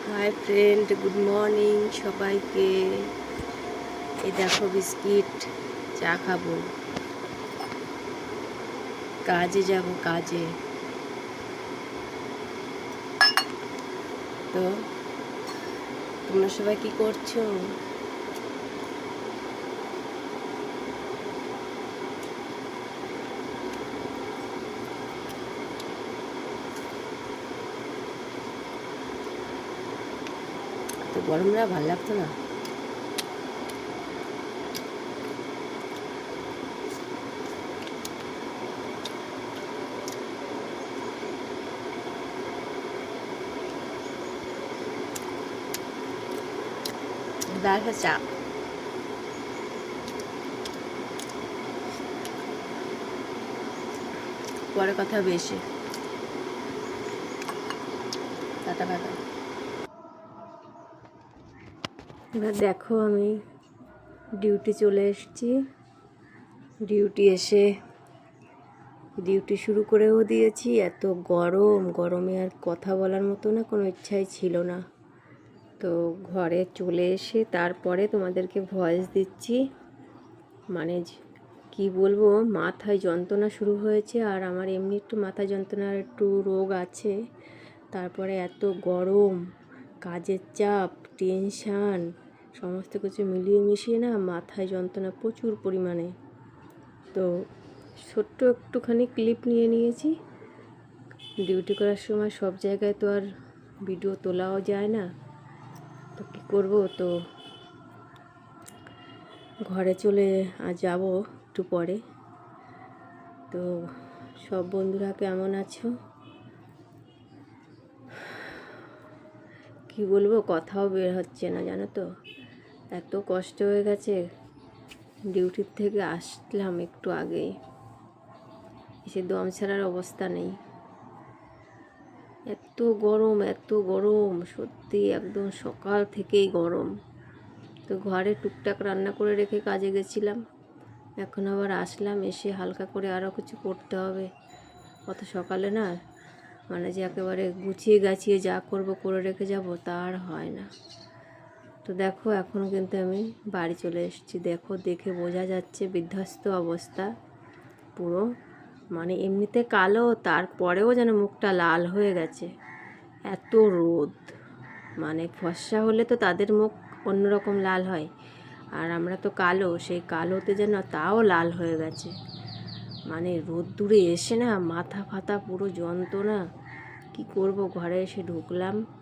Hi friend, good morning সবাইকে। এই দেখো বিস্কিট, চা খাবো, কাজে যাব কাজে। তো তোমরা সবাই কি করছো? তো গরমটা ভালো লাগতো না। দেখো চা, পরে কথা বেশি। Tata tata. এবার দেখো আমি ডিউটি চলে এসেছি। ডিউটি শুরু করেও দিয়েছি। এত গরমে আর কথা বলার মতো না কোনো ইচ্ছাই ছিল না। তো ঘরে চলে এসে তারপরে তোমাদেরকে ভয়েস দিচ্ছি। মানে কি বলবো, মাথায় যন্ত্রণা শুরু হয়েছে, আর আমার এমনি একটু মাথা যন্ত্রণার একটু রোগ আছে। তারপরে এত গরম, কাজের চাপ, টেনশান, সমস্ত কিছু মিলিয়ে মিশিয়ে না মাথায় যন্ত্রণা প্রচুর পরিমাণে। তো ছোট্ট একটুখানি ক্লিপ নিয়ে নিয়েছি। ডিউটি করার সময় সব জায়গায় তো আর ভিডিও তোলাও যায় না, তো কী করবো। তো ঘরে চলে যাব একটু পরে। তো সব বন্ধুরা কেমন আছো? কি বলবো, কথাও বের হচ্ছে না, জানো তো। এত কষ্ট হয়ে গেছে। ডিউটির থেকে আসলাম একটু আগেই, এসে দম ছাড়ার অবস্থা নেই। এত গরম, সত্যি একদম সকাল থেকেই গরম। তো ঘরে টুকটাক রান্না করে রেখে কাজে গেছিলাম, এখন আবার আসলাম, এসে হালকা করে আরও কিছু করতে হবে। অত সকালে না, মানে যে একেবারে গুছিয়ে গাছিয়ে যা করব করে রেখে যাব তা আর হয় না। তো দেখো এখন কিন্তু আমি বাড়ি চলে এসেছি। দেখে বোঝা যাচ্ছে বিধ্বস্ত অবস্থা পুরো। মানে এমনিতে কালো, তারপরেও যেন মুখটা লাল হয়ে গেছে, এত রোদ। মানে ফর্সা হলে তো তাদের মুখ অন্যরকম লাল হয়, আর আমরা তো কালো, সেই কালোতে যেন তাও লাল হয়ে গেছে। মানে রোদ্দুরে এসে না মাথা ফাতা পুরো যন্ত্রণা। কি করব, ঘরে এসে ঢুকলাম,